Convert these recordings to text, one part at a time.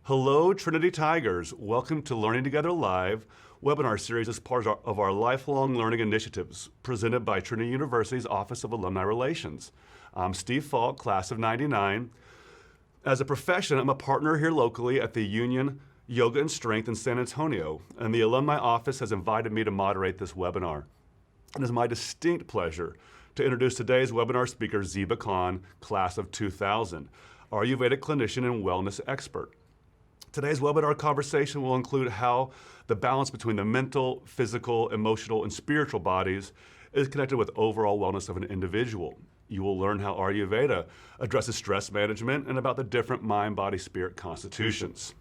Hello, Trinity Tigers. Welcome to Learning Together Live webinar series as part of our lifelong learning initiatives presented by Trinity University's Office of Alumni Relations. I'm Steve Falk, class of 99. As a profession, I'm a partner here locally at the Union Yoga and Strength in San Antonio, and the Alumni Office has invited me to moderate this webinar. It is my distinct pleasure to introduce today's webinar speaker, Ziba Khan, class of 2000, Ayurvedic clinician and wellness expert. Today's webinar conversation will include how the balance between the mental, physical, emotional, and spiritual bodies is connected with overall wellness of an individual. You will learn how Ayurveda addresses stress management and about the different mind, body, spirit constitutions.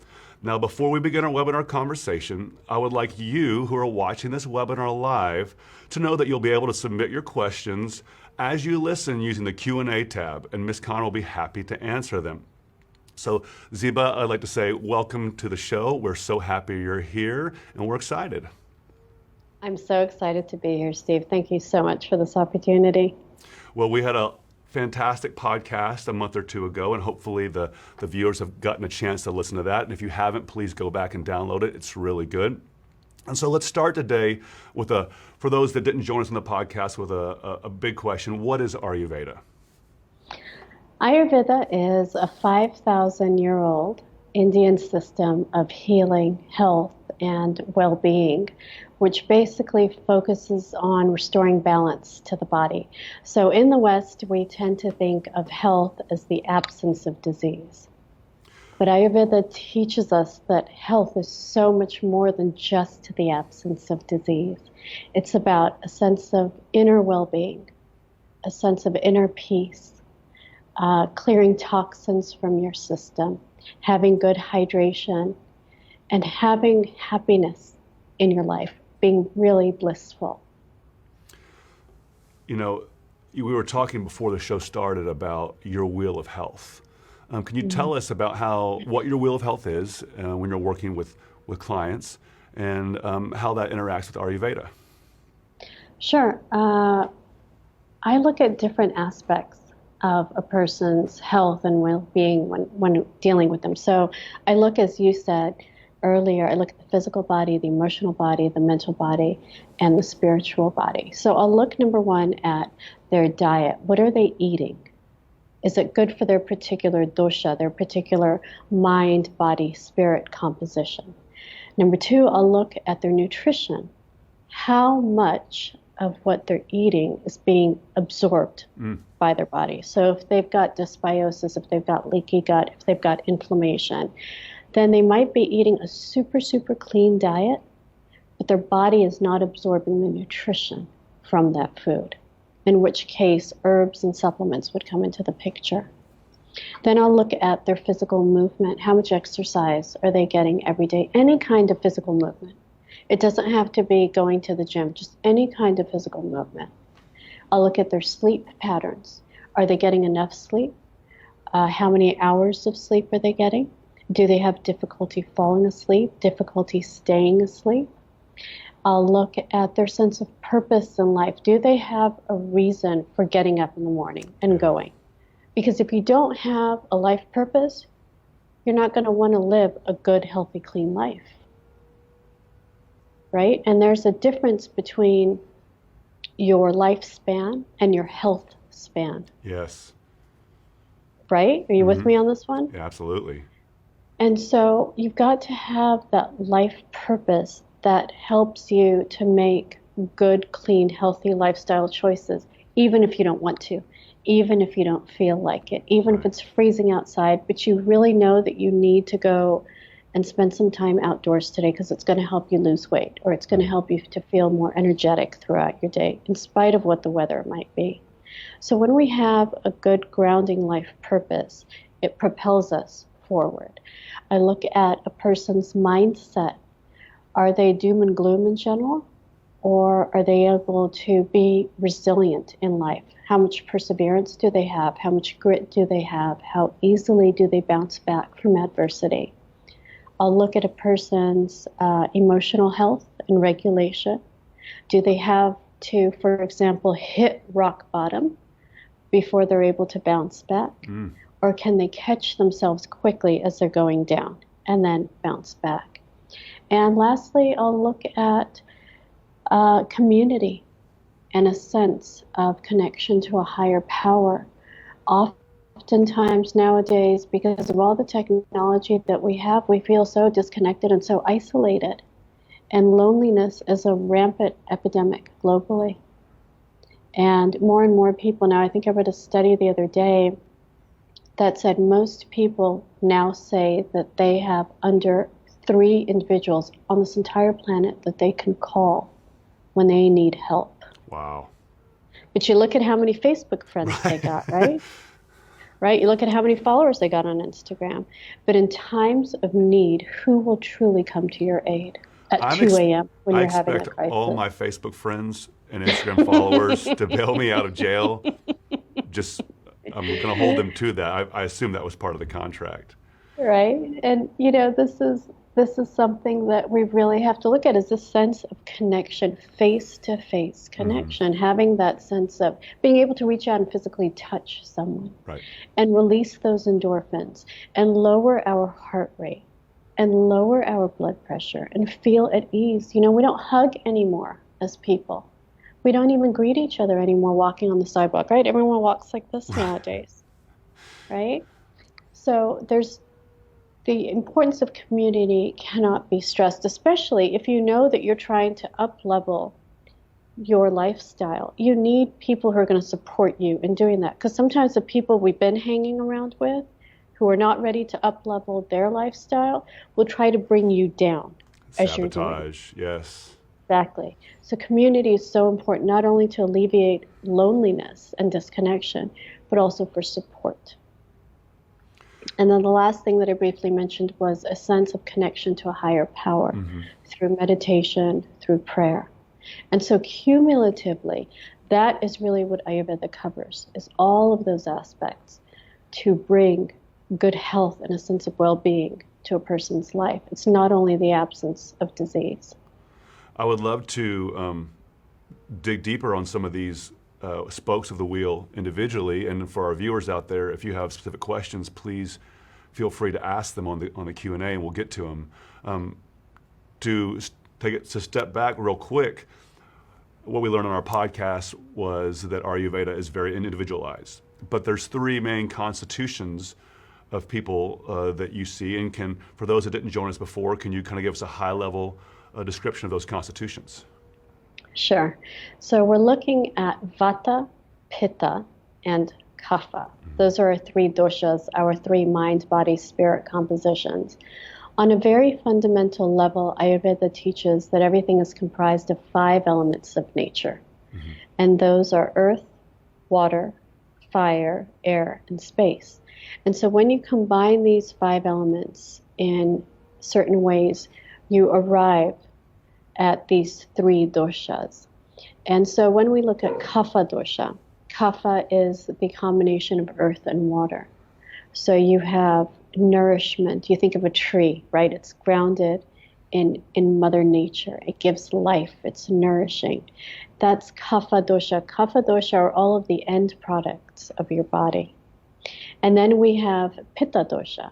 Now, before we begin our webinar conversation, I would like you who are watching this webinar live to know that you'll be able to submit your questions as you listen using the Q&A tab, and Ms. Khan will be happy to answer them. So, Ziba, I'd like to say welcome to the show. We're so happy you're here, and we're excited. I'm so excited to be here, Steve. Thank you so much for this opportunity. Well, we had a fantastic podcast a month or two ago, and hopefully the viewers have gotten a chance to listen to that. And if you haven't, please go back and download it. It's really good. And so let's start today with for those that didn't join us on the podcast, with a big question. What is Ayurveda? Ayurveda is a 5,000-year-old Indian system of healing, health, and well-being, which basically focuses on restoring balance to the body. So in the West, we tend to think of health as the absence of disease. But Ayurveda teaches us that health is so much more than just the absence of disease. It's about a sense of inner well-being, a sense of inner peace, clearing toxins from your system, having good hydration, and having happiness in your life, being really blissful. You know, we were talking before the show started about your wheel of health. Can you tell us about what your wheel of health is when you're working with clients, and how that interacts with Ayurveda? Sure. I look at different aspects of a person's health and well-being when dealing with them. So I look, as you said earlier, I look at the physical body, the emotional body, the mental body, and the spiritual body. So I'll look, number one, at their diet. What are they eating? Is it good for their particular dosha, their particular mind, body, spirit composition? Number two, I'll look at their nutrition. How much of what they're eating is being absorbed by their body? So if they've got dysbiosis, if they've got leaky gut, if they've got inflammation, then they might be eating a super, super clean diet, but their body is not absorbing the nutrition from that food, in which case herbs and supplements would come into the picture. Then I'll look at their physical movement. How much exercise are they getting every day? Any kind of physical movement. It doesn't have to be going to the gym, just any kind of physical movement. I'll look at their sleep patterns. Are they getting enough sleep? How many hours of sleep are they getting? Do they have difficulty falling asleep, difficulty staying asleep? I'll look at their sense of purpose in life. Do they have a reason for getting up in the morning and going? Because if you don't have a life purpose, you're not going to want to live a good, healthy, clean life. Right? And there's a difference between your lifespan and your health span. Yes. Right? Are you with me on this one? Yeah, absolutely. And so you've got to have that life purpose that helps you to make good, clean, healthy lifestyle choices, even if you don't want to, even if you don't feel like it, even if it's freezing outside, but you really know that you need to go and spend some time outdoors today because it's going to help you lose weight, or it's going to help you to feel more energetic throughout your day, in spite of what the weather might be. So when we have a good grounding life purpose, it propels us forward. I look at a person's mindset. Are they doom and gloom in general, or are they able to be resilient in life? How much perseverance do they have? How much grit do they have? How easily do they bounce back from adversity? I'll look at a person's emotional health and regulation. Do they have to, for example, hit rock bottom before they're able to bounce back? Or can they catch themselves quickly as they're going down and then bounce back. And lastly, I'll look at community and a sense of connection to a higher power. Oftentimes nowadays, because of all the technology that we have, we feel so disconnected and so isolated. And loneliness is a rampant epidemic globally. And more people now, I think I read a study the other day that said most people now say that they have under 3 individuals on this entire planet that they can call when they need help. Wow. But you look at how many Facebook friends they got, right? Right? You look at how many followers they got on Instagram. But in times of need, who will truly come to your aid at 2 a.m. when you're having a crisis? I expect all my Facebook friends and Instagram followers to bail me out of jail. I'm going to hold them to that. I assume that was part of the contract. Right. And, this is something that we really have to look at, is this sense of connection, face-to-face connection, having that sense of being able to reach out and physically touch someone, right, and release those endorphins and lower our heart rate and lower our blood pressure and feel at ease. We don't hug anymore as people. We don't even greet each other anymore walking on the sidewalk, right? Everyone walks like this nowadays, right? So the importance of community cannot be stressed, especially if you know that you're trying to up-level your lifestyle. You need people who are going to support you in doing that. Because sometimes the people we've been hanging around with who are not ready to up-level their lifestyle will try to bring you down as you're doing. Sabotage, yes. Exactly. So community is so important, not only to alleviate loneliness and disconnection, but also for support. And then the last thing that I briefly mentioned was a sense of connection to a higher power through meditation, through prayer. And so cumulatively, that is really what Ayurveda covers, is all of those aspects to bring good health and a sense of well-being to a person's life. It's not only the absence of disease. I would love to dig deeper on some of these spokes of the wheel individually, and for our viewers out there, if you have specific questions, please feel free to ask them on the Q&A, and we'll get to them. To step back real quick, what we learned on our podcast was that Ayurveda is very individualized, but there's 3 main constitutions of people that you see, and for those that didn't join us before, can you kind of give us a high-level description of those constitutions? Sure. So we're looking at Vata, Pitta, and Kapha. Those are our 3 doshas, our 3 mind, body, spirit compositions. On a very fundamental level, Ayurveda teaches that everything is comprised of 5 elements of nature. And those are earth, water, fire, air, and space. And so when you combine these 5 elements in certain ways, you arrive at these 3 doshas. And so when we look at Kapha dosha, Kapha is the combination of earth and water. So you have nourishment. You think of a tree, right? It's grounded in Mother Nature. It gives life. It's nourishing. That's Kapha dosha. Kapha dosha are all of the end products of your body. And then we have Pitta dosha.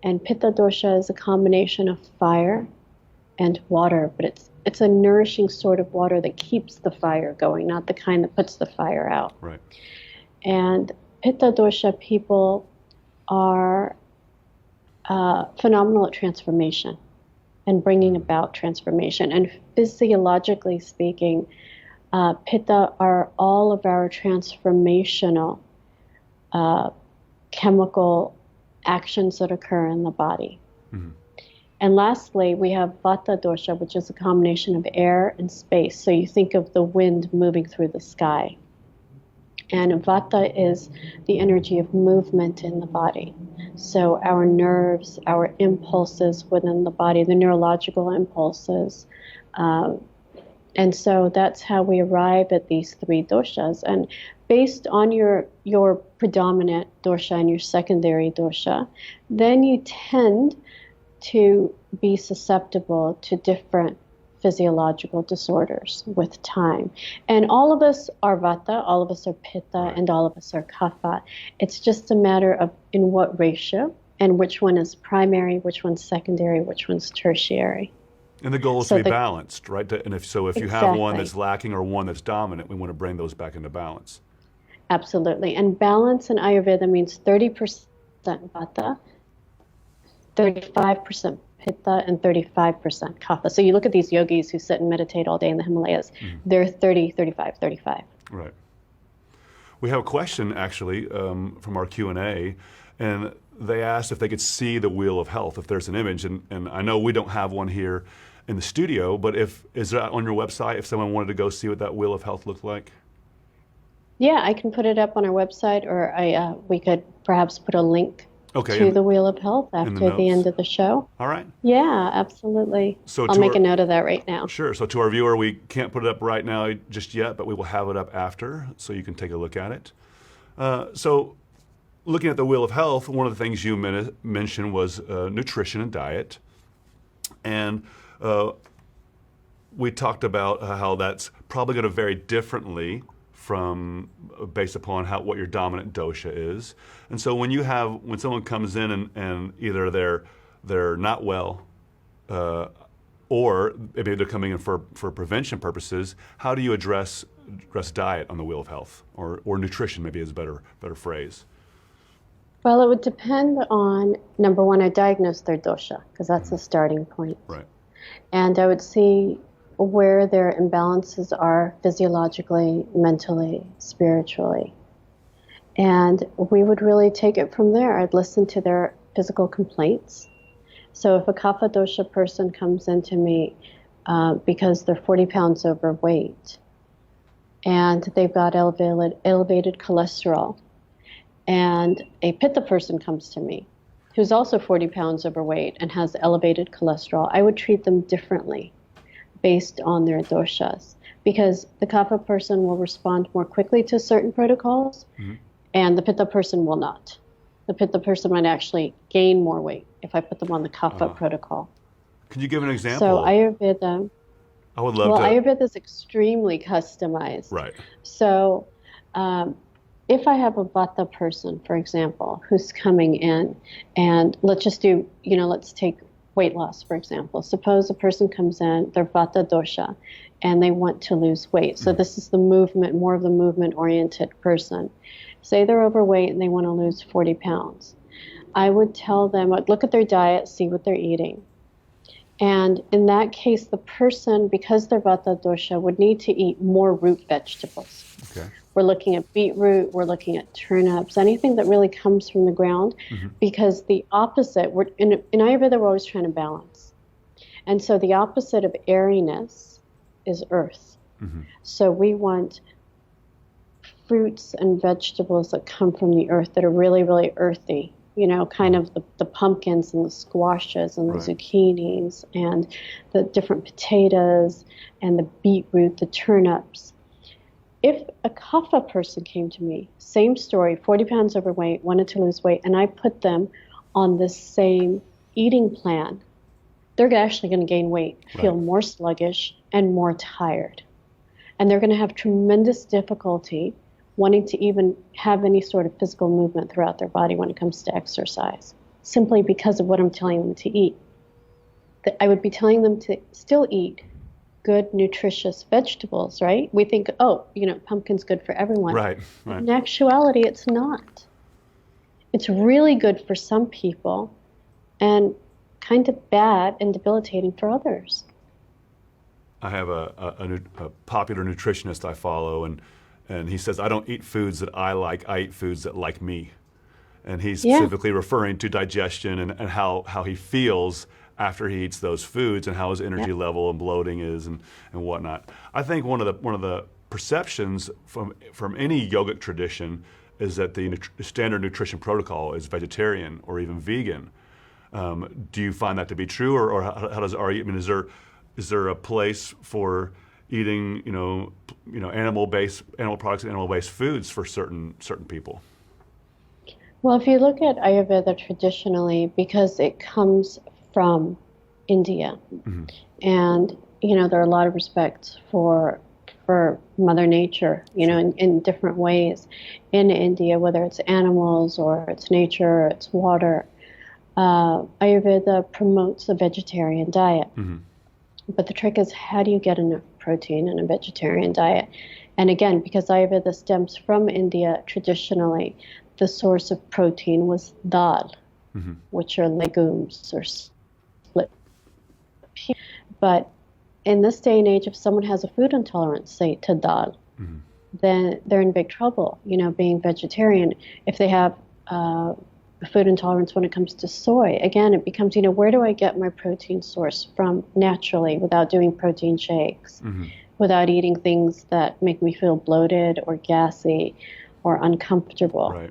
And Pitta dosha is a combination of fire and water, but it's a nourishing sort of water that keeps the fire going, not the kind that puts the fire out. Right. And Pitta dosha people are phenomenal at transformation and bringing about transformation. And physiologically speaking, Pitta are all of our transformational chemical actions that occur in the body. And lastly, we have Vata dosha, which is a combination of air and space. So you think of the wind moving through the sky. And Vata is the energy of movement in the body. So our nerves, our impulses within the body, the neurological impulses. And so that's how we arrive at these 3 doshas. And based on your predominant dosha and your secondary dosha, then you tend to be susceptible to different physiological disorders with time. And all of us are Vata, all of us are Pitta, and all of us are Kapha. It's just a matter of in what ratio and which one is primary, which one's secondary, which one's tertiary. And the goal is So to be balanced, right? And if you have one exactly. that's lacking or one that's dominant, we want to bring those back into balance. Absolutely. And balance in Ayurveda means 30% Vata, 35% Pitta, and 35% Kapha. So you look at these yogis who sit and meditate all day in the Himalayas, they're 30, 35, 35. Right. We have a question actually from our Q&A, and they asked if they could see the Wheel of Health, if there's an image. And I know we don't have one here in the studio, but is that on your website if someone wanted to go see what that Wheel of Health looked like? Yeah, I can put it up on our website, or we could perhaps put a link Okay, to the Wheel of Health after the notes. end of the show. All right. Yeah, absolutely. So I'll make a note of that right now. Sure. So to our viewer, we can't put it up right now just yet, but we will have it up after, so you can take a look at it. So looking at the Wheel of Health, one of the things you mentioned was nutrition and diet. And we talked about how that's probably going to vary differently from based upon what your dominant dosha is. And so when someone comes in and either they're not well, or maybe they're coming in for prevention purposes, how do you address diet on the Wheel of Health, or nutrition maybe is a better phrase? Well, it would depend on, number one, I diagnose their dosha, because that's the starting point. Right. And I would see where their imbalances are physiologically, mentally, spiritually. And we would really take it from there. I'd listen to their physical complaints. So if a Kapha dosha person comes into me because they're 40 pounds overweight and they've got elevated cholesterol, and a Pitta person comes to me who's also 40 pounds overweight and has elevated cholesterol, I would treat them differently based on their doshas, because the Kapha person will respond more quickly to certain protocols, and the Pitta person will not. The Pitta person might actually gain more weight if I put them on the Kapha protocol. Can you give an example? So Ayurveda, I would love to. Ayurveda is extremely customized. Right. So if I have a Vata person, for example, who's coming in, and let's take weight loss, for example. Suppose a person comes in, they're Vata dosha, and they want to lose weight. So this is more of the movement-oriented person. Say they're overweight and they want to lose 40 pounds. I would tell them, I'd look at their diet, see what they're eating. And in that case, the person, because they're Vata dosha, would need to eat more root vegetables. Okay. We're looking at beetroot, we're looking at turnips, anything that really comes from the ground, because the opposite, in Ayurveda, we're always trying to balance. And so the opposite of airiness is earth. So we want fruits and vegetables that come from the earth that are really, really earthy, kind of the pumpkins and the squashes and the zucchinis and the different potatoes and the beetroot, the turnips. If a Kapha person came to me, same story, 40 pounds overweight, wanted to lose weight, and I put them on this same eating plan, they're actually going to gain weight, feel more sluggish and more tired. And they're going to have tremendous difficulty wanting to even have any sort of physical movement throughout their body when it comes to exercise, simply because of what I'm telling them to eat. I would be telling them to still eat good, nutritious vegetables, right? We think, pumpkin's good for everyone. Right. In actuality, it's not. It's really good for some people and kind of bad and debilitating for others. I have a popular nutritionist I follow, and he says, I don't eat foods that I like, I eat foods that like me. And he's specifically referring to digestion and how he feels after he eats those foods and how his energy level and bloating is and whatnot. I think one of the perceptions from any yogic tradition is that the standard nutrition protocol is vegetarian or even vegan. Do you find that to be true, or how does is there a place for eating animal products and animal-based foods for certain people? Well, if you look at Ayurveda traditionally, because it comes from India, and there are a lot of respects for Mother Nature, in different ways in India, whether it's animals or it's nature or it's water. Ayurveda promotes a vegetarian diet. Hmm. But the trick is, how do you get enough protein in a vegetarian diet? And again, because Ayurveda stems from India, traditionally, the source of protein was dal, Hmm. which are legumes or split peas. But in this day and age, if someone has a food intolerance, say to dal, Hmm. then they're in big trouble, being vegetarian. If they have a food intolerance when it comes to soy, again, it becomes, where do I get my protein source from naturally without doing protein shakes, Hmm. without eating things that make me feel bloated or gassy or uncomfortable? Right.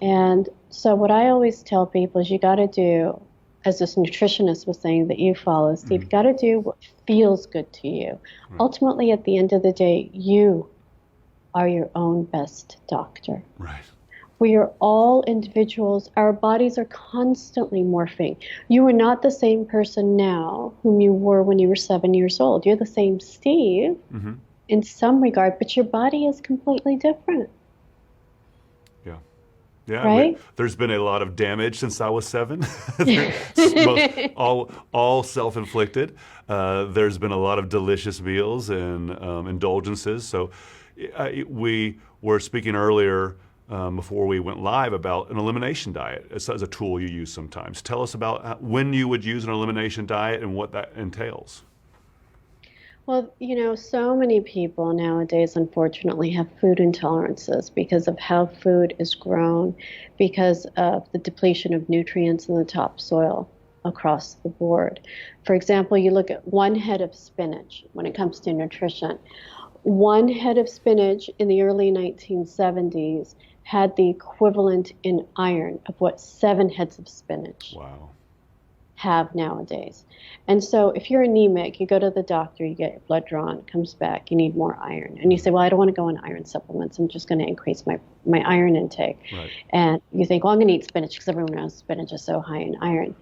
And so what I always tell people is you got to do, as this nutritionist was saying that you follow, Steve, you got to do what feels good to you. Right. Ultimately, at the end of the day, you are your own best doctor. Right. We are all individuals. Our bodies are constantly morphing. You are not the same person now whom you were when you were 7 years old. You're the same Steve Hmm. in some regard, but your body is completely different. Yeah. Yeah, Right? there's been a lot of damage since I was 7. Most, all self-inflicted. There's been a lot of delicious meals and indulgences. So we were speaking earlier before we went live about an elimination diet as a tool you use sometimes. Tell us about when you would use an elimination diet and what that entails. Well, so many people nowadays, unfortunately, have food intolerances because of how food is grown, because of the depletion of nutrients in the topsoil across the board. For example, you look at one head of spinach when it comes to nutrition. One head of spinach in the early 1970s had the equivalent in iron of what 7 heads of spinach Wow. have nowadays. And so if you're anemic, you go to the doctor, you get your blood drawn, it comes back, you need more iron. And you say, well, I don't want to go on iron supplements. I'm just going to increase my iron intake. Right. And you think, well, I'm going to eat spinach because everyone knows spinach is so high in iron.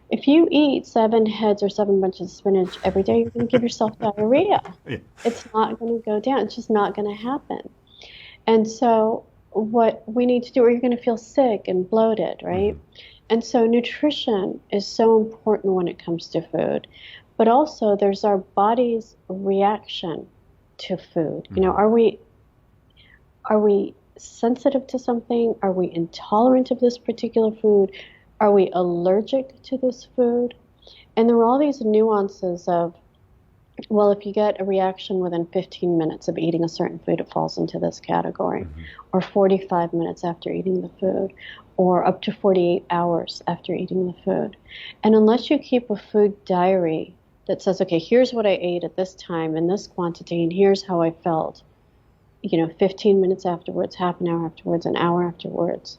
If you eat 7 heads or 7 bunches of spinach every day, you're going to give yourself diarrhea. Yeah. It's not going to go down. It's just not going to happen. And so what we need to do, or you're going to feel sick and bloated, right? Mm-hmm. And so nutrition is so important when it comes to food, but also there's our body's reaction to food. Mm-hmm. Are we sensitive to something? Are we intolerant of this particular food? Are we allergic to this food? And there are all these nuances of, well, if you get a reaction within 15 minutes of eating a certain food, it falls into this category, Mm-hmm. or 45 minutes after eating the food, or up to 48 hours after eating the food. And unless you keep a food diary that says, okay, here's what I ate at this time in this quantity, and here's how I felt, 15 minutes afterwards, half an hour afterwards, an hour afterwards,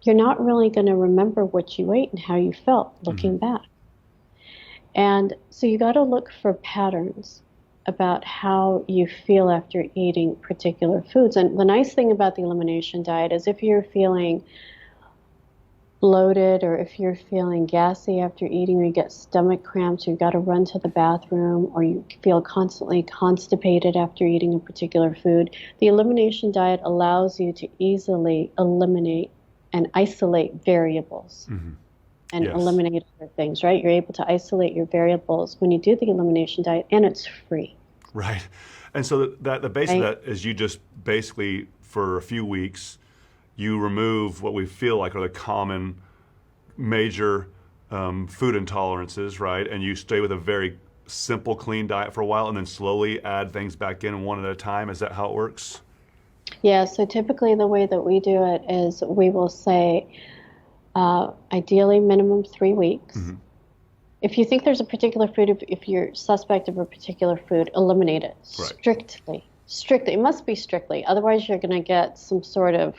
you're not really going to remember what you ate and how you felt looking Mm-hmm. back. And so you got to look for patterns about how you feel after eating particular foods. And the nice thing about the elimination diet is if you're feeling bloated or if you're feeling gassy after eating, or you get stomach cramps, or you've got to run to the bathroom, or you feel constantly constipated after eating a particular food, the elimination diet allows you to easily eliminate and isolate variables. Mm-hmm. And Yes. eliminate other things, right? You're able to isolate your variables when you do the elimination diet, and it's free. Right. And so the base of Right. that is you just basically, for a few weeks, you remove what we feel like are the common major food intolerances, right? And you stay with a very simple, clean diet for a while and then slowly add things back in one at a time. Is that how it works? Yeah, so typically the way that we do it is we will say, ideally minimum 3 weeks. Mm-hmm. If you think there's a particular food, if you're suspect of a particular food, eliminate it Right. strictly. Strictly. It must be strictly. Otherwise, you're going to get some sort of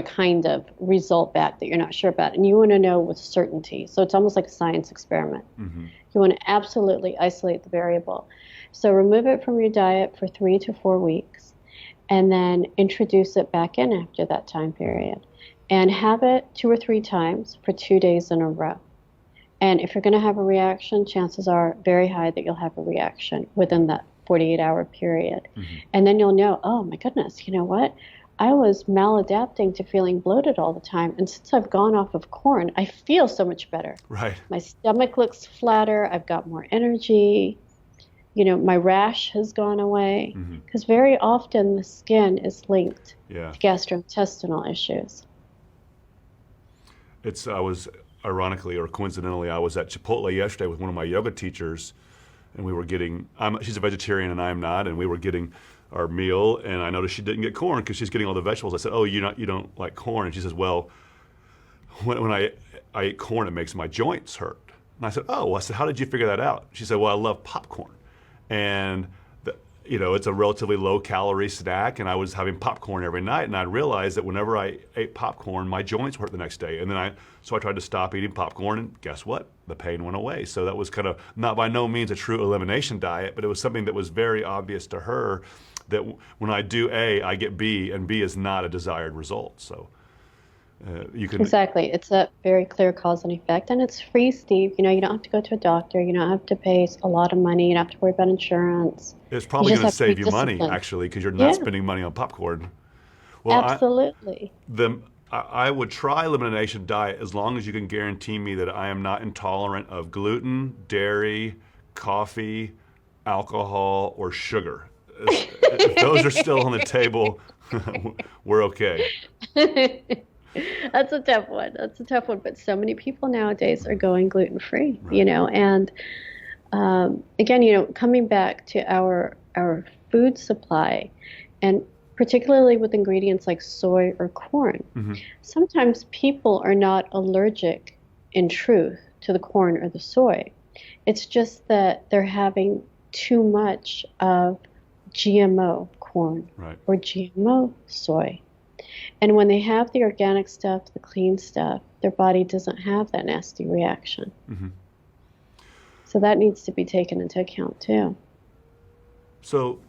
kind of result back that you're not sure about. And you want to know with certainty. So it's almost like a science experiment. Mm-hmm. You want to absolutely isolate the variable. So remove it from your diet for 3 to 4 weeks, and then introduce it back in after that time period. And have it 2 or 3 times for 2 days in a row. And if you're going to have a reaction, chances are very high that you'll have a reaction within that 48-hour period. Mm-hmm. And then you'll know, oh my goodness, you know what? I was maladapting to feeling bloated all the time. And since I've gone off of corn, I feel so much better. Right. My stomach looks flatter. I've got more energy. My rash has gone away. Because very often the skin is linked to gastrointestinal issues. I was ironically or coincidentally, I was at Chipotle yesterday with one of my yoga teachers, and we were getting, she's a vegetarian and I am not, and we were getting our meal, and I noticed she didn't get corn because she's getting all the vegetables. I said, oh, you don't like corn? And she says, well, when I eat corn, it makes my joints hurt. And I said, oh, well, I said, how did you figure that out? She said, well, I love popcorn. And it's a relatively low calorie snack, and I was having popcorn every night, and I realized that whenever I ate popcorn, my joints hurt the next day. And then so I tried to stop eating popcorn, and guess what? The pain went away. So that was kind of not by no means a true elimination diet, but it was something that was very obvious to her that when I do A, I get B, and B is not a desired result. So you can Exactly. It's a very clear cause and effect, and it's free, Steve. You don't have to go to a doctor. You don't have to pay a lot of money. You don't have to worry about insurance. It's probably going to save you money, disciplined. actually, because you're not spending money on popcorn. Well, Absolutely. I would try elimination diet as long as you can guarantee me that I am not intolerant of gluten, dairy, coffee, alcohol, or sugar. If those are still on the table, we're okay. That's a tough one. But so many people nowadays are going gluten-free, Right. and again, coming back to our food supply, and particularly with ingredients like soy or corn, sometimes people are not allergic in truth to the corn or the soy. It's just that they're having too much of GMO corn Right. or GMO soy. And when they have the organic stuff, the clean stuff, their body doesn't have that nasty reaction. So that needs to be taken into account too. So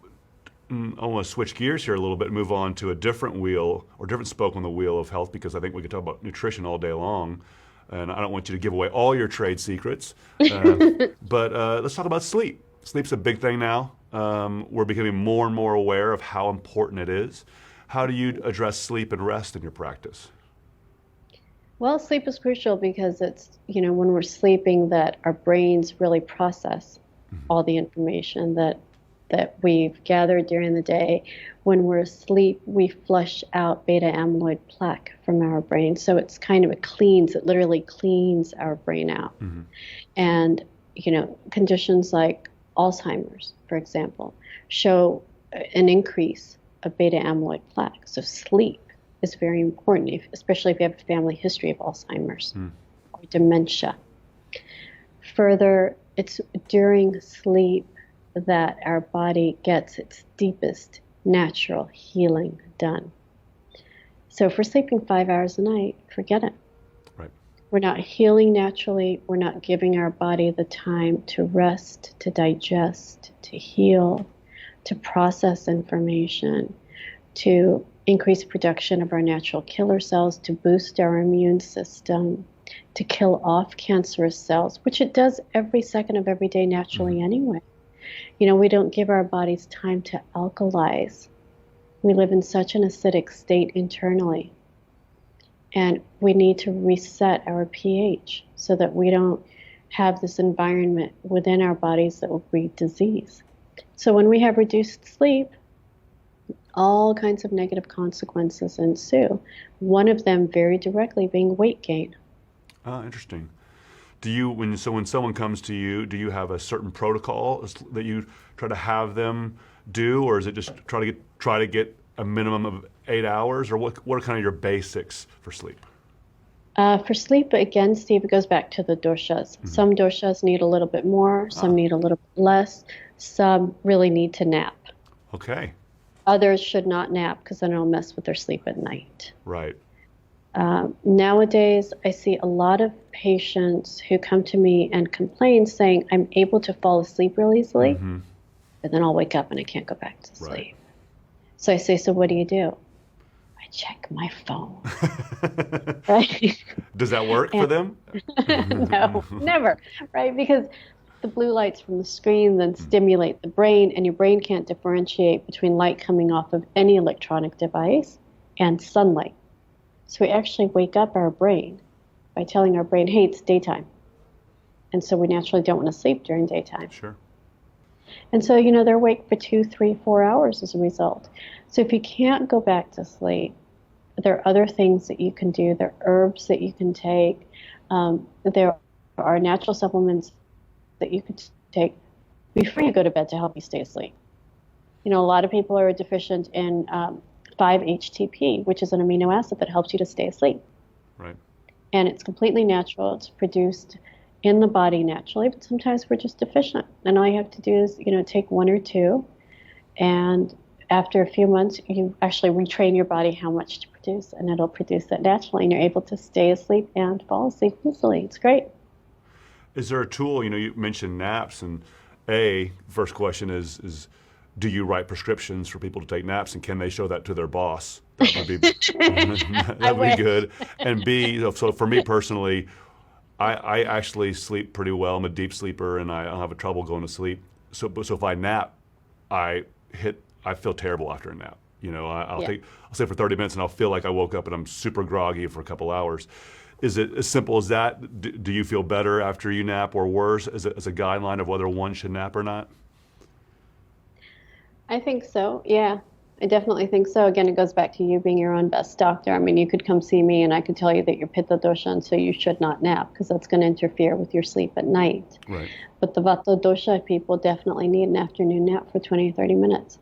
I want to switch gears here a little bit and move on to a different wheel or different spoke on the wheel of health, because I think we could talk about nutrition all day long. And I don't want you to give away all your trade secrets. But let's talk about sleep. Sleep's a big thing now. We're becoming more and more aware of how important it is. How do you address sleep and rest in your practice? Well, sleep is crucial because it's, when we're sleeping that our brains really process all the information that we've gathered during the day. When we're asleep, we flush out beta amyloid plaque from our brain. So it's it literally cleans our brain out. And, conditions like Alzheimer's, for example, show an increase of beta amyloid plaque. So sleep is very important, especially if you have a family history of Alzheimer's or dementia. Further, it's during sleep that our body gets its deepest natural healing done. So if we're sleeping 5 hours a night, forget it. Right. We're not healing naturally. We're not giving our body the time to rest, to digest, to heal, to process information, to increase production of our natural killer cells, to boost our immune system, to kill off cancerous cells, which it does every second of every day naturally anyway. We don't give our bodies time to alkalize. We live in such an acidic state internally. And we need to reset our pH so that we don't have this environment within our bodies that will breed disease. So when we have reduced sleep, all kinds of negative consequences ensue. One of them very directly being weight gain. Oh, interesting. Do you, when someone comes to you, do you have a certain protocol that you try to have them do, or is it just try to get a minimum of 8 hours, or what are kind of your basics for sleep? For sleep, again, Steve, it goes back to the doshas. Some doshas need a little bit more, some need a little bit less, some really need to nap. Okay. Others should not nap because then it'll mess with their sleep at night. Right. Nowadays, I see a lot of patients who come to me and complain saying, I'm able to fall asleep real easily, but then I'll wake up and I can't go back to sleep. Right. So I say, so what do you do? I check my phone. Right? Does that work for them? No, never. Right? Because the blue lights from the screen then stimulate the brain, and your brain can't differentiate between light coming off of any electronic device and sunlight. So we actually wake up our brain by telling our brain, hey, it's daytime. And so we naturally don't want to sleep during daytime. Sure. And so, they're awake for 2, 3, 4 hours as a result. So if you can't go back to sleep, there are other things that you can do. There are herbs that you can take. There are natural supplements that you could take before you go to bed to help you stay asleep. A lot of people are deficient in 5-HTP, which is an amino acid that helps you to stay asleep. Right. And it's completely natural. It's produced in the body naturally, but sometimes we're just deficient. And all you have to do is, take 1 or 2, and after a few months, you actually retrain your body how much to produce, and it'll produce it naturally, and you're able to stay asleep and fall asleep easily. It's great. Is there a tool, you mentioned naps, and first question is do you write prescriptions for people to take naps, and can they show that to their boss? That would be, that would be good. And B, so for me personally, I actually sleep pretty well. I'm a deep sleeper, and I don't have trouble going to sleep. So if I nap, I feel terrible after a nap. I'll sleep for 30 minutes, and I'll feel like I woke up and I'm super groggy for a couple hours. Is it as simple as that? Do you feel better after you nap, or worse, as a guideline of whether one should nap or not? I think so. Yeah, I definitely think so. Again, it goes back to you being your own best doctor. I mean, you could come see me and I could tell you that you're Pitta dosha, and so you should not nap because that's going to interfere with your sleep at night. Right. But the Vata dosha people definitely need an afternoon nap for 20 or 30 minutes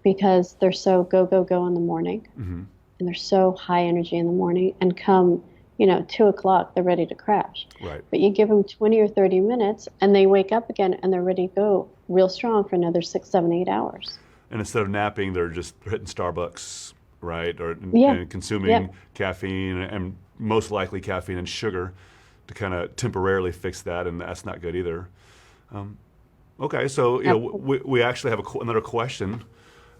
because they're so go, go, go in the morning and they're so high energy in the morning, and come, 2 o'clock, they're ready to crash. Right. But you give them 20 or 30 minutes and they wake up again and they're ready to go real strong for another 6, 7, 8 hours. And instead of napping, they're just hitting Starbucks, right? And consuming caffeine, and most likely caffeine and sugar to kind of temporarily fix that, and that's not good either. Okay, so we actually have another question,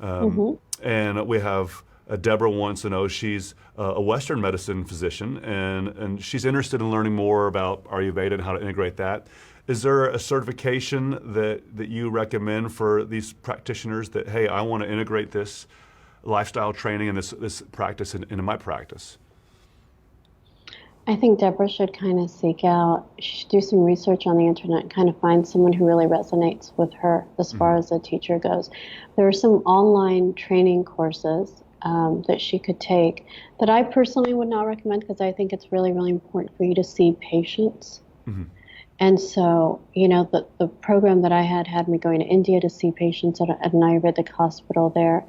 and we have Deborah wants to know. She's a Western medicine physician, and she's interested in learning more about Ayurveda and how to integrate that. Is there a certification that you recommend for these practitioners that, hey, I want to integrate this lifestyle training and this practice into my practice? I think Deborah should kind of seek out, she should do some research on the internet and kind of find someone who really resonates with her as far as a teacher goes. There are some online training courses that she could take that I personally would not recommend, because I think it's really, really important for you to see patients. And so, the program that I had me going to India to see patients at an Ayurvedic hospital there.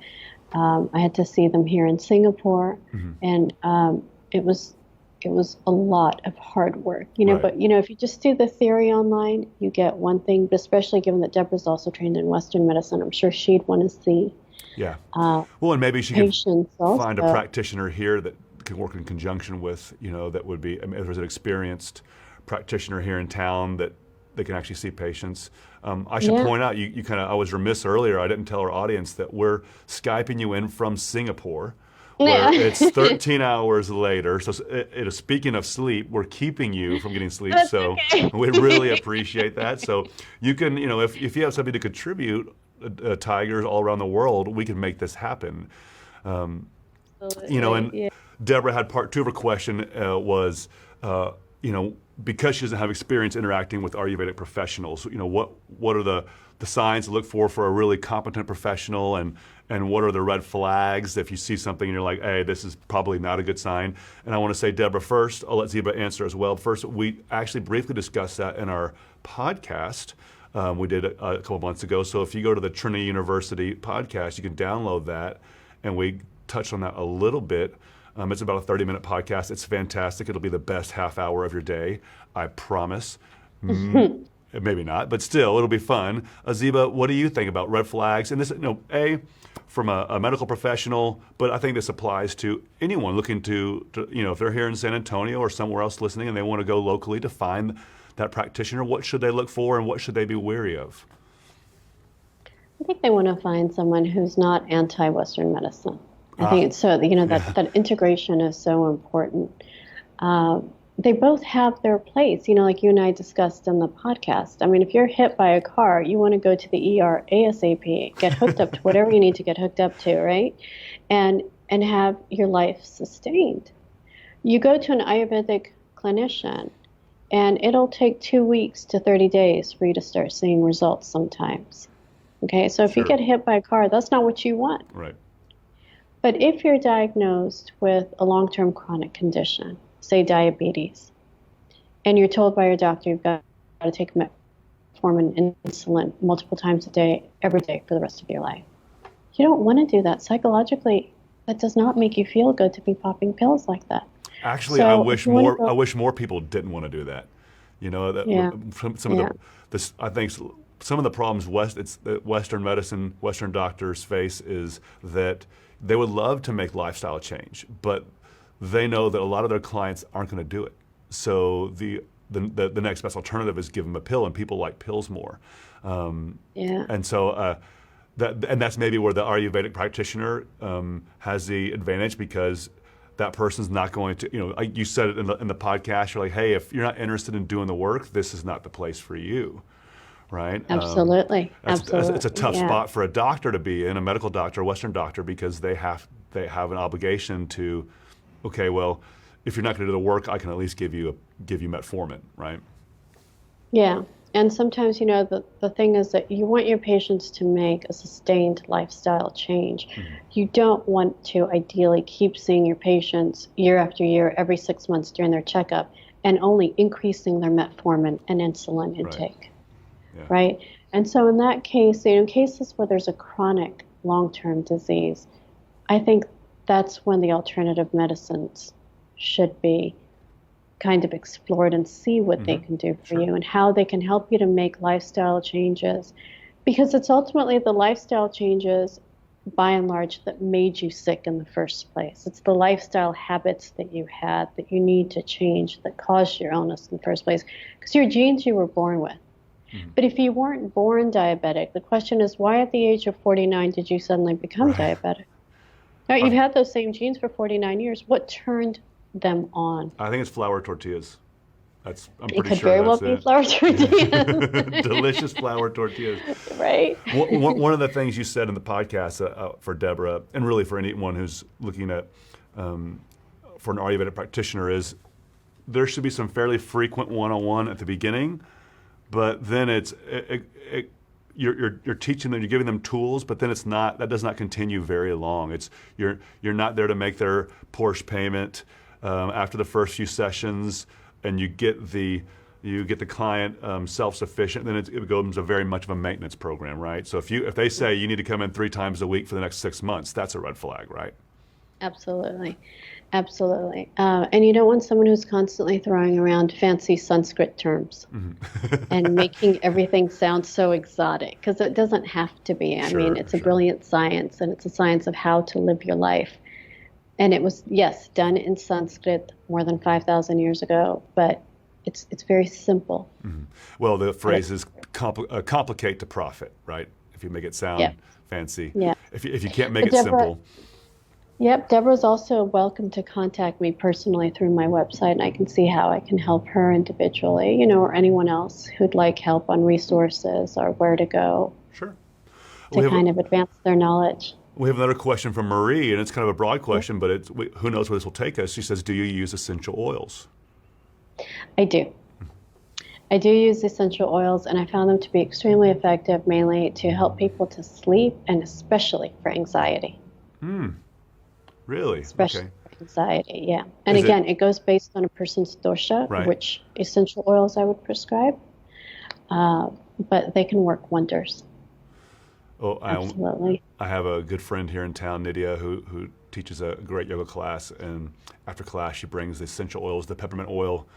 I had to see them here in Singapore, and it was a lot of hard work, Right. But, if you just do the theory online, you get one thing, but especially given that Deborah's also trained in Western medicine, I'm sure she'd want to see. Yeah. Well, and maybe she can find a also. practitioner here that can work in conjunction with, that would be, if there's an experienced practitioner here in town that they can actually see patients. I should point out, I was remiss earlier, I didn't tell our audience that we're Skyping you in from Singapore, where it's 13 hours later. So speaking of sleep, we're keeping you from getting sleep. That's so okay. we really appreciate that. So you can, if you have something to contribute, tigers all around the world, we can make this happen. And Deborah had part 2 of her question was, because she doesn't have experience interacting with Ayurvedic professionals, what are the signs to look for a really competent professional, and what are the red flags if you see something and you're like, hey, this is probably not a good sign? And I want to say, Deborah, first, I'll let Ziba answer as well. First, we actually briefly discussed that in our podcast. We did a couple of months ago. So if you go to the Trinity University podcast, you can download that, and we touched on that a little bit. It's about a 30-minute podcast. It's fantastic. It'll be the best half hour of your day, I promise. Maybe not, but still, it'll be fun. Ziba, what do you think about red flags? And this, from a medical professional, but I think this applies to anyone looking to, if they're here in San Antonio or somewhere else listening and they want to go locally to find that practitioner, what should they look for and what should they be wary of? I think they want to find someone who's not anti-Western medicine. I think it's so, that integration is so important. They both have their place, like you and I discussed in the podcast. I mean, if you're hit by a car, you want to go to the ER ASAP, get hooked up to whatever you need to get hooked up to, right? And and have your life sustained. You go to an Ayurvedic clinician, and it'll take 2 weeks to 30 days for you to start seeing results sometimes. Okay, so if you Sure. get hit by a car, that's not what you want. Right. But if you're diagnosed with a long-term chronic condition, say diabetes, and you're told by your doctor you've got to take metformin and insulin multiple times a day, every day for the rest of your life, you don't want to do that. Psychologically, that does not make you feel good to be popping pills like that. Actually, So I if wish you wanna more. go- I wish more people didn't want to do that. You know, that Yeah. some of Yeah. I think some of the problems that Western medicine, Western doctors face is that they would love to make lifestyle change, but they know that a lot of their clients aren't going to do it. So the next best alternative is give them a pill, and people like pills more. Yeah. And so that's maybe where the Ayurvedic practitioner has the advantage, because that person's not going to, like you said it in the podcast, you're like, hey, if you're not interested in doing the work, this is not the place for you, right? Absolutely. Absolutely. It's a tough Yeah. spot for a doctor to be in, a medical doctor, a Western doctor, because they have an obligation to, okay, well, if you're not going to do the work, I can at least give you metformin, right? Yeah. And sometimes, the thing is that you want your patients to make a sustained lifestyle change. You don't want to ideally keep seeing your patients year after year, every 6 months during their checkup, and only increasing their metformin and insulin intake, Yeah. right? And so in that case, in cases where there's a chronic long-term disease, I think that's when the alternative medicines should be kind of explored and see what they can do for Sure. you and how they can help you to make lifestyle changes. Because it's ultimately the lifestyle changes, by and large, that made you sick in the first place. It's the lifestyle habits that you had that you need to change that caused your illness in the first place. Because your genes you were born with. But if you weren't born diabetic, the question is, why at the age of 49 did you suddenly become diabetic? Now, you've had those same genes for 49 years. What turned them on? I think it's flour tortillas. I'm It pretty could sure very well that's be it. flour tortillas, Delicious flour tortillas. right? One of the things you said in the podcast for Deborah, and really for anyone who's looking at for an Ayurvedic practitioner, is there should be some fairly frequent one-on-one at the beginning, but then you're teaching them, you're giving them tools, but then that does not continue very long. You're not there to make their Porsche payment after the first few sessions, and you get the client self-sufficient. Then it becomes very much of a maintenance program, right? So if they say you need to come in 3 times a week for the next 6 months, that's a red flag, right? Absolutely. Absolutely. And you don't want someone who's constantly throwing around fancy Sanskrit terms and making everything sound so exotic, because it doesn't have to be. I mean, it's a brilliant science, and it's a science of how to live your life. And it was, yes, done in Sanskrit more than 5,000 years ago, but it's very simple. Well, the phrase is complicate to profit, right? If you make it sound fancy. Yeah. If you can't make But it Deborah, simple. Yep, Deborah's also welcome to contact me personally through my website, and I can see how I can help her individually, or anyone else who'd like help on resources or where to go Sure. to kind of advance their knowledge. We have another question from Marie, and it's kind of a broad question, but who knows where this will take us. She says, do you use essential oils? I do. I do use essential oils, and I found them to be extremely effective, mainly to help people to sleep, and especially for anxiety. Really? Especially Okay. for anxiety, yeah. And Is again, it goes based on a person's dosha, Right. which essential oils I would prescribe, but they can work wonders. Oh, Absolutely. I have a good friend here in town, Nydia, who teaches a great yoga class, and after class she brings the essential oils, the peppermint oil.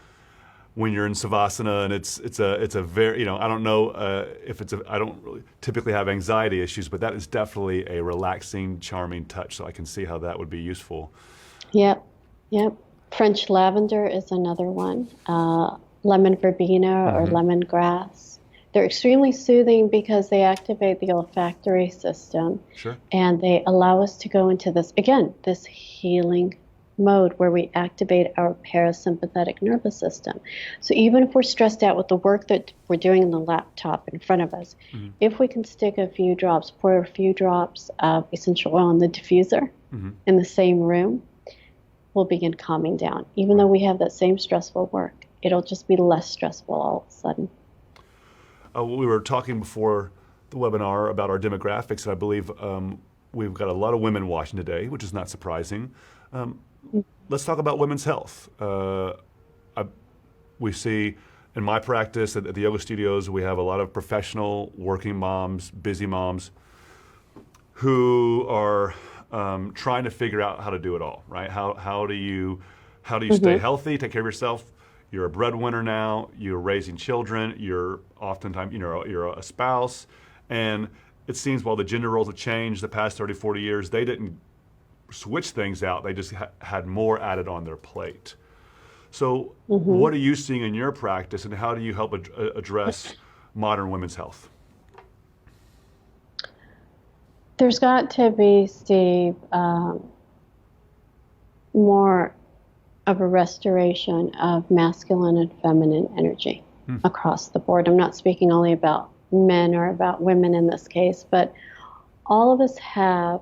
When you're in savasana, and it's a very, I don't know I don't really typically have anxiety issues, but that is definitely a relaxing, charming touch. So I can see how that would be useful. Yep. French lavender is another one. Lemon verbena or lemongrass. They're extremely soothing because they activate the olfactory system. Sure. And they allow us to go into this healing mode where we activate our parasympathetic nervous system. So even if we're stressed out with the work that we're doing in the laptop in front of us, if we can stick a few drops, pour a few drops of essential oil in the diffuser in the same room, we'll begin calming down. Even though we have that same stressful work, it'll just be less stressful all of a sudden. We were talking before the webinar about our demographics, and I believe we've got a lot of women watching today, which is not surprising. Let's talk about women's health. We see in my practice at the yoga studios, we have a lot of professional working moms, busy moms, who are trying to figure out how to do it all, right? How do you stay healthy, take care of yourself? You're a breadwinner now, you're raising children, you're oftentimes, you're a spouse, and it seems while the gender roles have changed the past 30, 40 years, they didn't switch things out, they just had more added on their plate. So what are you seeing in your practice, and how do you help address modern women's health? There's got to be, Steve, more of a restoration of masculine and feminine energy across the board. I'm not speaking only about men or about women in this case, but all of us have,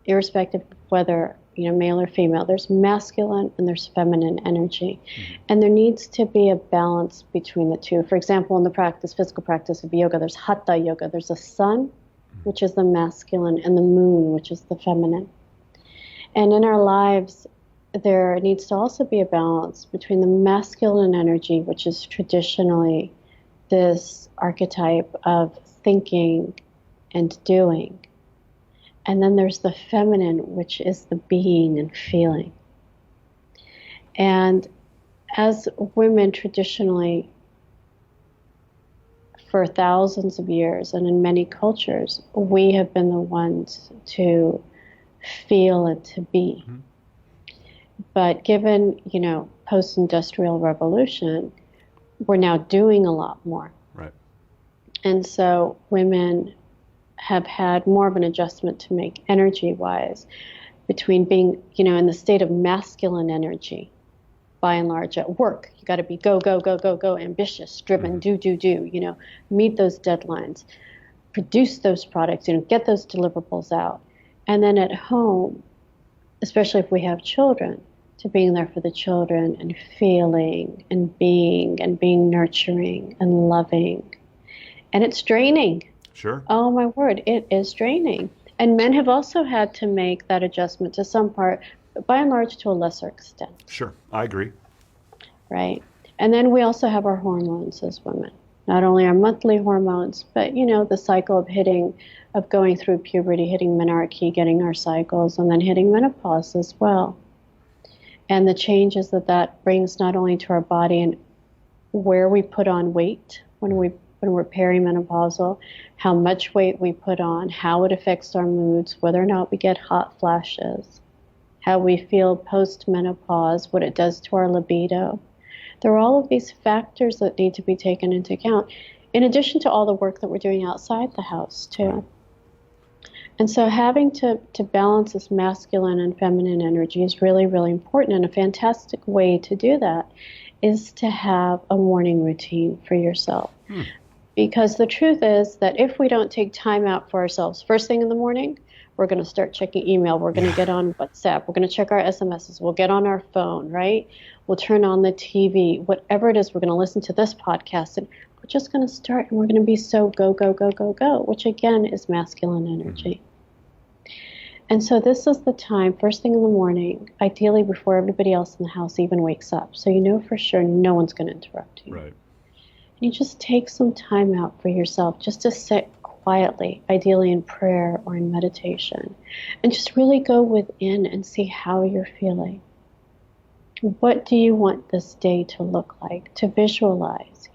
irrespective of whether male or female, there's masculine and there's feminine energy. And there needs to be a balance between the two. For example, in the physical practice of yoga, there's hatha yoga. There's a sun, which is the masculine, and the moon, which is the feminine. And in our lives, there needs to also be a balance between the masculine energy, which is traditionally this archetype of thinking and doing. And then there's the feminine, which is the being and feeling. And as women traditionally, for thousands of years and in many cultures, we have been the ones to feel and to be. But given, post-industrial revolution, we're now doing a lot more. Right. And so women have had more of an adjustment to make energy-wise between being, in the state of masculine energy, by and large at work. You got to be go, go, go, go, go, ambitious, driven, do, meet those deadlines, produce those products, get those deliverables out. And then at home, especially if we have children, to being there for the children and feeling and being nurturing and loving. And it's draining. Sure. Oh my word, it is draining. And men have also had to make that adjustment to some part, but by and large to a lesser extent. Sure, I agree. Right. And then we also have our hormones as women. Not only our monthly hormones, but the cycle of going through puberty, hitting menarche, getting our cycles, and then hitting menopause as well. And the changes that brings not only to our body and where we put on weight when we're perimenopausal, how much weight we put on, how it affects our moods, whether or not we get hot flashes, how we feel post-menopause, what it does to our libido. There are all of these factors that need to be taken into account, in addition to all the work that we're doing outside the house, too. And so having to balance this masculine and feminine energy is really, really important. And a fantastic way to do that is to have a morning routine for yourself. Because the truth is that if we don't take time out for ourselves first thing in the morning, we're going to start checking email. We're going to get on WhatsApp. We're going to check our SMSs. We'll get on our phone, right? We'll turn on the TV, whatever it is. We're going to listen to this podcast, and we're just going to start, and we're going to be so go, go, go, go, go, which again is masculine energy. And so this is the time, first thing in the morning, ideally before everybody else in the house even wakes up. So for sure no one's going to interrupt you. Right. And you just take some time out for yourself just to sit quietly, ideally in prayer or in meditation, and just really go within and see how you're feeling. What do you want this day to look like? To visualize,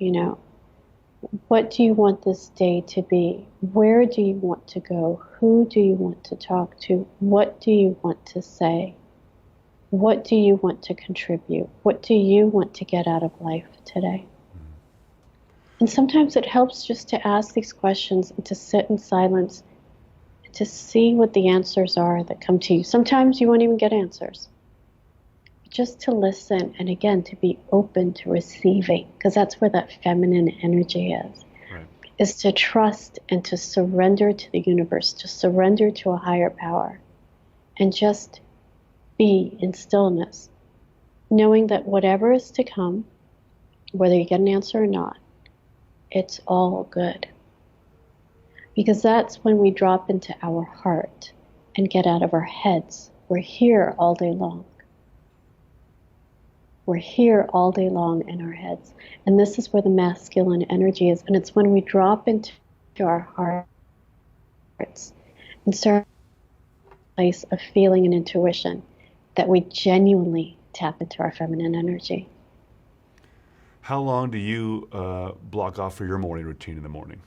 What do you want this day to be? Where do you want to go? Who do you want to talk to? What do you want to say? What do you want to contribute? What do you want to get out of life today? And sometimes it helps just to ask these questions and to sit in silence and to see what the answers are that come to you. Sometimes you won't even get answers. just to listen and again to be open to receiving, because that's where that feminine energy Right. is to trust and to surrender to the universe, to surrender to a higher power, and just be in stillness, knowing that whatever is to come, whether you get an answer or not, it's all good. Because that's when we drop into our heart and get out of our heads. We're here all day long. We're here all day long in our heads. And this is where the masculine energy is. And it's when we drop into our hearts and start a place of feeling and intuition that we genuinely tap into our feminine energy. How long do you block off for your morning routine in the morning?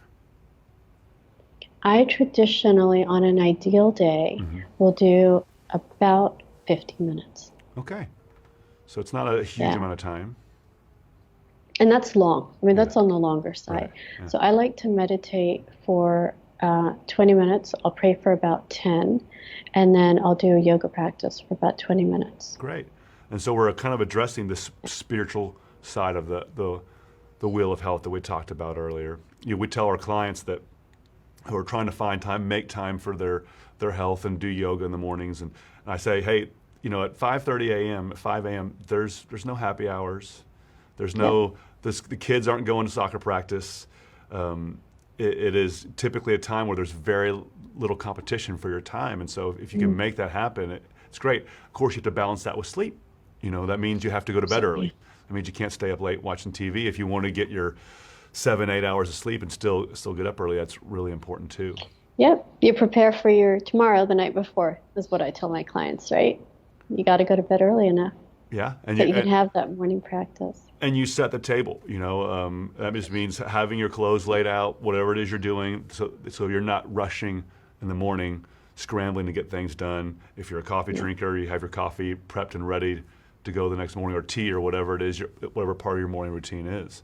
I traditionally, on an ideal day, will do about 50 minutes. Okay. So it's not a huge amount of time. And that's long. I mean, that's on the longer side. Right. Yeah. So I like to meditate for 20 minutes. I'll pray for about 10, and then I'll do a yoga practice for about 20 minutes. Great. And so we're kind of addressing this spiritual side of the wheel of health that we talked about earlier. We tell our clients that who are trying to find time, make time for their health and do yoga in the mornings. And I say, hey, at 5:30 a.m., at 5 a.m., there's no happy hours. There's no, the kids aren't going to soccer practice. It is typically a time where there's very little competition for your time. And so if you can make that happen, it's great. Of course, you have to balance that with sleep. That means you have to go to bed early. That means you can't stay up late watching TV. If you want to get your 7-8 hours of sleep and still get up early, that's really important too. Yep. You prepare for your tomorrow the night before, is what I tell my clients, right? You got to go to bed early enough. Yeah. And so you can have that morning practice. And you set the table, that just means having your clothes laid out, whatever it is you're doing, so you're not rushing in the morning, scrambling to get things done. If you're a coffee drinker, you have your coffee prepped and ready to go the next morning, or tea, or whatever it is, whatever part of your morning routine is.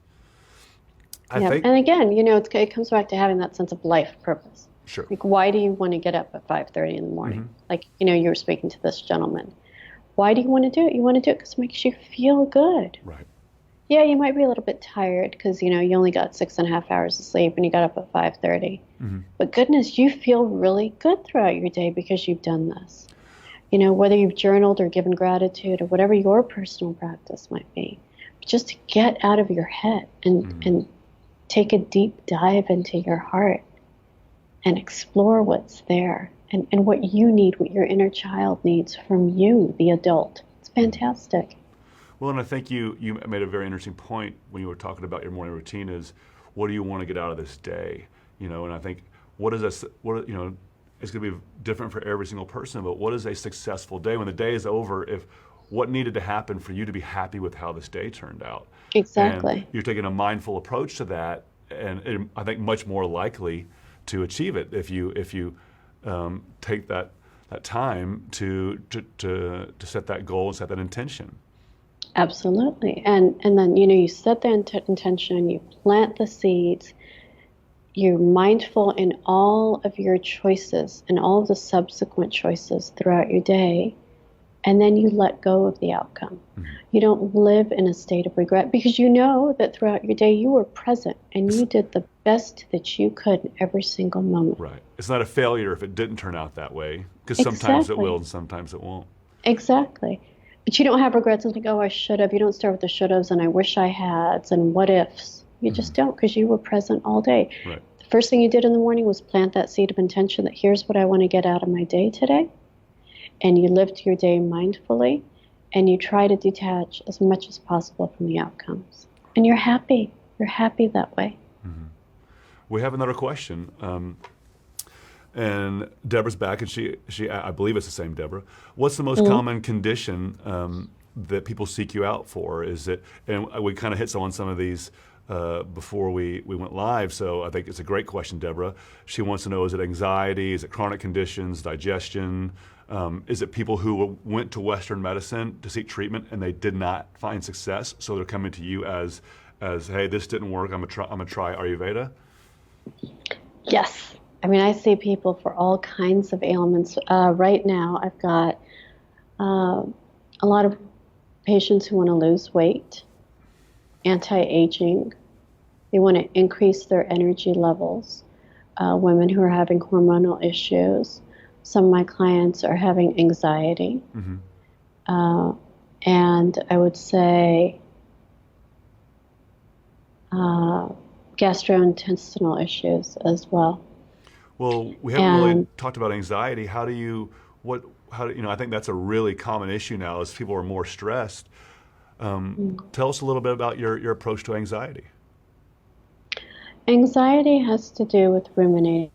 And again, it comes back to having that sense of life purpose. Sure. Like, why do you want to get up at 5:30 in the morning? Like, you were speaking to this gentleman. Why do you want to do it? You want to do it because it makes you feel good. Right. Yeah, you might be a little bit tired because, you only got 6.5 hours of sleep and you got up at 5:30. But goodness, you feel really good throughout your day because you've done this. Whether you've journaled or given gratitude or whatever your personal practice might be, just to get out of your head and take a deep dive into your heart and explore what's there and what you need, what your inner child needs from you, the adult. It's fantastic. Well, and I think you made a very interesting point when you were talking about your morning routine is, what do you want to get out of this day? And I think it's going to be different for every single person, but what is a successful day? When the day is over, what needed to happen for you to be happy with how this day turned out? Exactly. And you're taking a mindful approach to that, and I think much more likely to achieve it if you take that time to set that goal and set that intention. Absolutely. And then, you set the intention, you plant the seeds, you're mindful in all of your choices and all of the subsequent choices throughout your day, and then you let go of the outcome. You don't live in a state of regret because you know that throughout your day you were present and you did the best that you could in every single moment. Right. It's not a failure if it didn't turn out that way, because sometimes it will and sometimes it won't. Exactly. But you don't have regrets and think, oh, I should have. You don't start with the should haves and I wish I had and what ifs. You just don't, because you were present all day. Right. The first thing you did in the morning was plant that seed of intention that here's what I want to get out of my day today. And you lived your day mindfully, and you try to detach as much as possible from the outcomes. And you're happy. You're happy that way. We have another question. And Deborah's back, and she I believe it's the same Deborah. What's the most common condition that people seek you out for? Is it, and we kind of hit on some of these before we went live, so I think it's a great question, Deborah. She wants to know, is it anxiety? Is it chronic conditions, digestion? Is it people who went to Western medicine to seek treatment and they did not find success, so they're coming to you as hey, this didn't work, I'm gonna try Ayurveda? Yes. I mean, I see people for all kinds of ailments. Right now, I've got a lot of patients who want to lose weight, anti-aging. They want to increase their energy levels. Women who are having hormonal issues. Some of my clients are having anxiety. Mm-hmm. And I would say gastrointestinal issues as well. Well, we haven't really talked about anxiety. I think that's a really common issue now as people are more stressed. Tell us a little bit about your approach to anxiety. Anxiety has to do with ruminating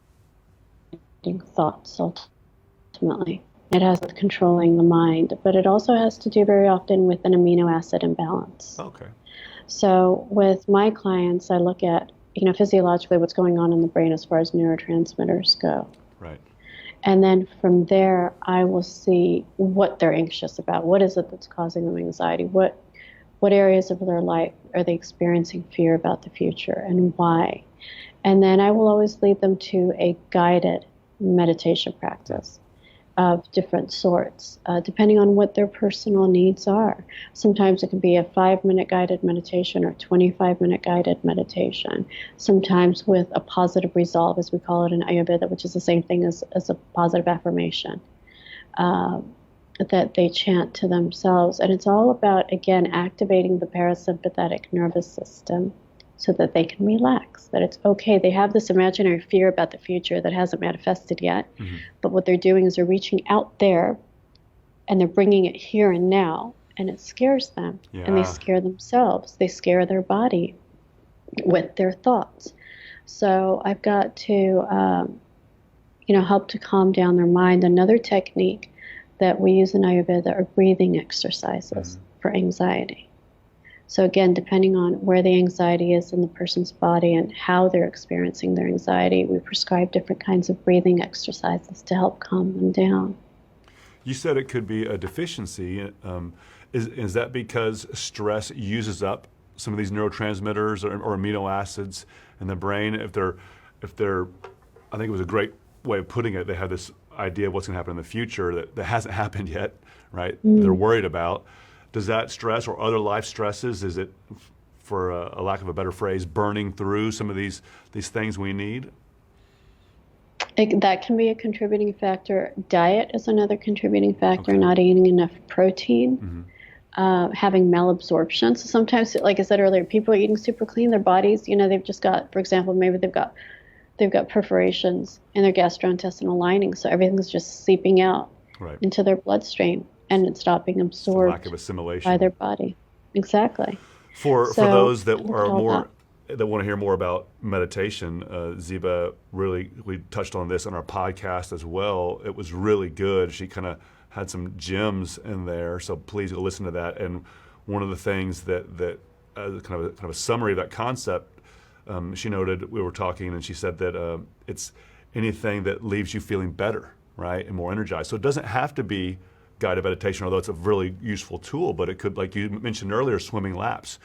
thoughts ultimately. It has with controlling the mind, but it also has to do very often with an amino acid imbalance. Okay. So with my clients, I look at, physiologically what's going on in the brain as far as neurotransmitters go. Right. And then from there, I will see what they're anxious about. What is it that's causing them anxiety? What areas of their life are they experiencing fear about the future and why? And then I will always lead them to a guided meditation practice of different sorts, depending on what their personal needs are. Sometimes it can be a 5-minute guided meditation or 25-minute guided meditation. Sometimes with a positive resolve, as we call it in Ayurveda, which is the same thing as a positive affirmation that they chant to themselves. And it's all about, again, activating the parasympathetic nervous system so that they can relax, that it's okay. They have this imaginary fear about the future that hasn't manifested yet, but what they're doing is they're reaching out there and they're bringing it here and now, and it scares them. Yeah. And they scare themselves. They scare their body with their thoughts. So I've got to, help to calm down their mind. Another technique that we use in Ayurveda are breathing exercises for anxiety. So again, depending on where the anxiety is in the person's body and how they're experiencing their anxiety, we prescribe different kinds of breathing exercises to help calm them down. You said it could be a deficiency. Is that because stress uses up some of these neurotransmitters or amino acids in the brain? If they're, I think it was a great way of putting it. They have this idea of what's going to happen in the future that hasn't happened yet, right? They're worried about. Does that stress or other life stresses, is it, for a lack of a better phrase, burning through some of these things we need? That can be a contributing factor. Diet is another contributing factor, Okay. Not eating enough protein, having malabsorption. So sometimes, like I said earlier, people are eating super clean. Their bodies, they've just got, for example, maybe they've got perforations in their gastrointestinal lining, so everything's just seeping out into their bloodstream. And it's not being absorbed lack of assimilation by their body. Exactly. For those that want to hear more about meditation, Ziba, really, we touched on this on our podcast as well. It was really good. She kind of had some gems in there, so please go listen to that. And one of the things that kind of a summary of that concept, she noted, we were talking, and she said that it's anything that leaves you feeling better, right, and more energized. So it doesn't have to be guided meditation, although it's a really useful tool, but it could, like you mentioned earlier, swimming laps.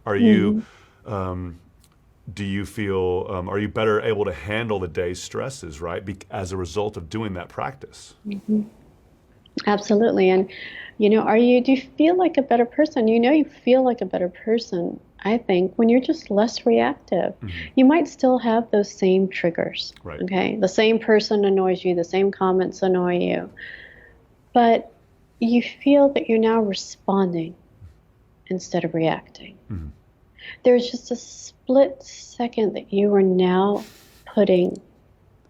Are you, do you feel, are you better able to handle the day's stresses, right, as a result of doing that practice? Absolutely. And, do you feel like a better person? You feel like a better person, I think, when you're just less reactive. You might still have those same triggers, Right. Okay? The same person annoys you, the same comments annoy you, but you feel that you're now responding instead of reacting. There's just a split second that you are now putting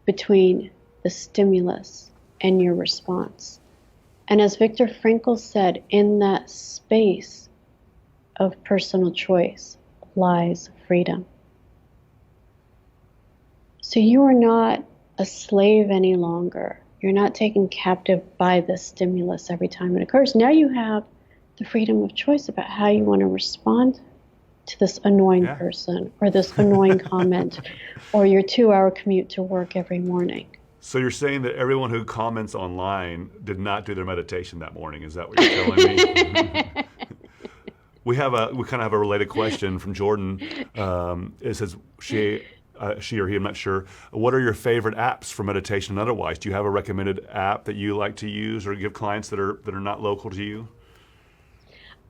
between the stimulus and your response. And as Viktor Frankl said, in that space of personal choice lies freedom. So you are not a slave any longer. You're not taken captive by the stimulus every time it occurs. Now you have the freedom of choice about how you want to respond to this annoying person or this annoying comment or your 2-hour commute to work every morning. So you're saying that everyone who comments online did not do their meditation that morning. Is that what you're telling me? We kind of have a related question from Jordan. It says she or he, I'm not sure. What are your favorite apps for meditation and otherwise? Do you have a recommended app that you like to use or give clients that are not local to you?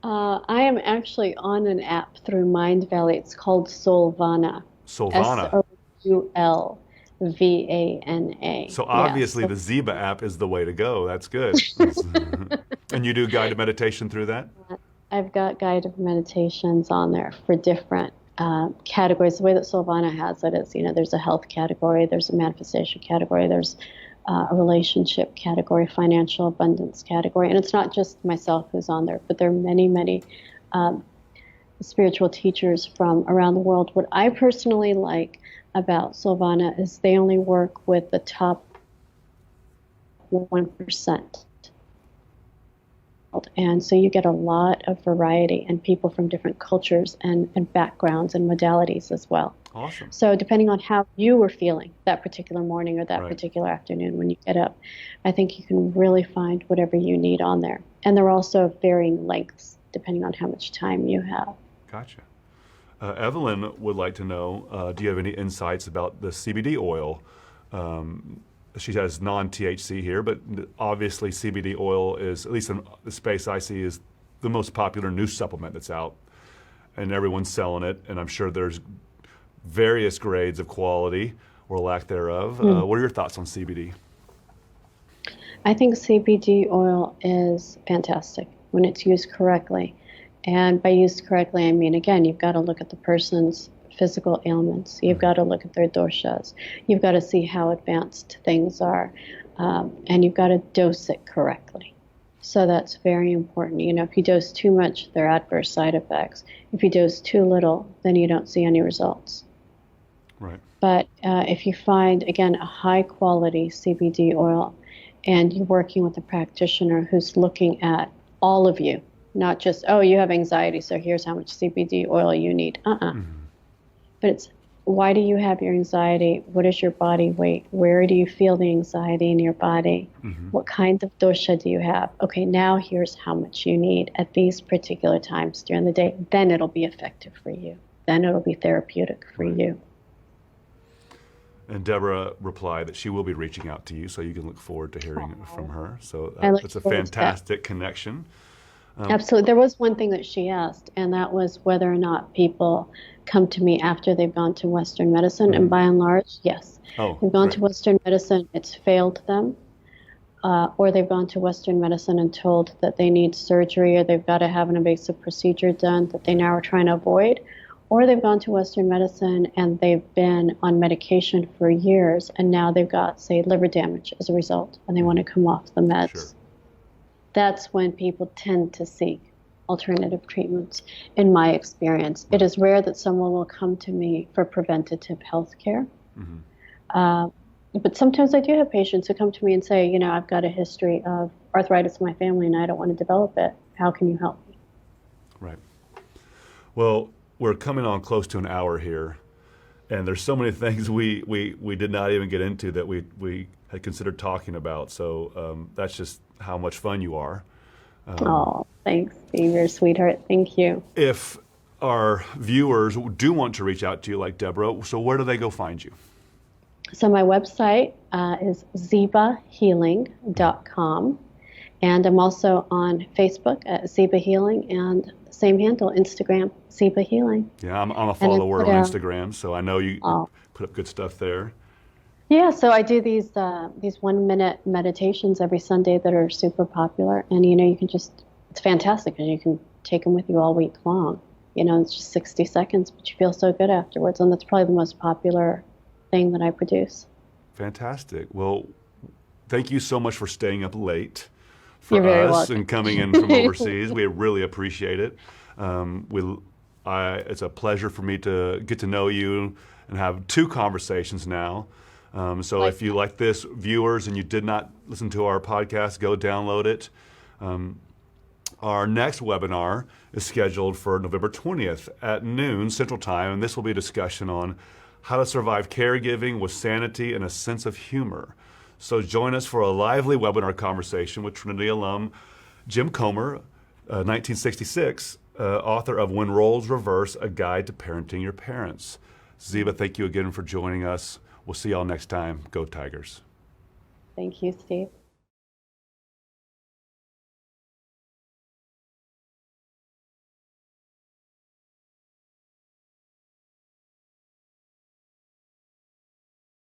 I am actually on an app through Mind Valley. It's called Solvana. Solvana. Solvana. So Yes. obviously the Ziba app is the way to go. That's good. And you do guided meditation through that? I've got guided meditations on there for different categories. The way that Solvana has it is, there's a health category, there's a manifestation category, there's a relationship category, financial abundance category, and it's not just myself who's on there, but there are many, many spiritual teachers from around the world. What I personally like about Solvana is they only work with the top 1%. And so you get a lot of variety and people from different cultures and backgrounds and modalities as well. Awesome. So depending on how you were feeling that particular morning or that Right. particular afternoon when you get up, I think you can really find whatever you need on there. And there are also varying lengths depending on how much time you have. Gotcha. Evelyn would like to know, do you have any insights about the CBD oil? She has non-THC here, but obviously CBD oil is, at least in the space I see, is the most popular new supplement that's out, and everyone's selling it, and I'm sure there's various grades of quality or lack thereof. What are your thoughts on CBD? I think CBD oil is fantastic when it's used correctly. And by used correctly, I mean, again, you've got to look at the person's physical ailments. You've got to look at their doshas. You've got to see how advanced things are. And you've got to dose it correctly. So that's very important. If you dose too much, there are adverse side effects. If you dose too little, then you don't see any results. Right. But if you find, again, a high quality CBD oil and you're working with a practitioner who's looking at all of you, not just, oh, you have anxiety, so here's how much CBD oil you need. But it's, why do you have your anxiety? What is your body weight? Where do you feel the anxiety in your body? What kind of dosha do you have? Okay, now here's how much you need at these particular times during the day. Then it'll be effective for you. Then it'll be therapeutic for you. And Deborah replied that she will be reaching out to you, so you can look forward to hearing from her. So I look that's a forward to that. fantastic connection. Absolutely. There was one thing that she asked, and that was whether or not people come to me after they've gone to Western medicine. And by and large, yes. Oh, They've gone great. to Western medicine, it's failed them. Or they've gone to Western medicine and told that they need surgery or they've got to have an invasive procedure done that they now are trying to avoid. Or they've gone to Western medicine and they've been on medication for years and now they've got, say, liver damage as a result and they want to come off the meds. Sure. That's when people tend to seek alternative treatments, in my experience. It is rare that someone will come to me for preventative health care. But sometimes I do have patients who come to me and say, I've got a history of arthritis in my family and I don't want to develop it. How can you help me? Right. Well, we're coming on close to an hour here, and there's so many things we did not even get into that we had considered talking about. So that's just how much fun you are. Oh, thanks, Steve. You're a sweetheart. Thank you. If our viewers do want to reach out to you like Deborah, so where do they go find you? So my website is zibahealing.com. And I'm also on Facebook at Ziba Healing and same handle, Instagram, Ziba Healing. Yeah, I'm a And I follower put on out- Instagram, so I know you put up good stuff there. Yeah, so I do these 1-minute meditations every Sunday that are super popular. And, you can just, it's fantastic because you can take them with you all week long. It's just 60 seconds, but you feel so good afterwards. And that's probably the most popular thing that I produce. Fantastic. Well, thank you so much for staying up late for You're very us welcome. and coming in from overseas. We really appreciate it. It's a pleasure for me to get to know you and have 2 conversations now. So if you like this, viewers, and you did not listen to our podcast, go download it. Our next webinar is scheduled for November 20th at noon Central Time, and this will be a discussion on how to survive caregiving with sanity and a sense of humor. So join us for a lively webinar conversation with Trinity alum Jim Comer, 1966, author of When Roles Reverse, A Guide to Parenting Your Parents. Ziba, thank you again for joining us. We'll see y'all next time. Go Tigers. Thank you, Steve.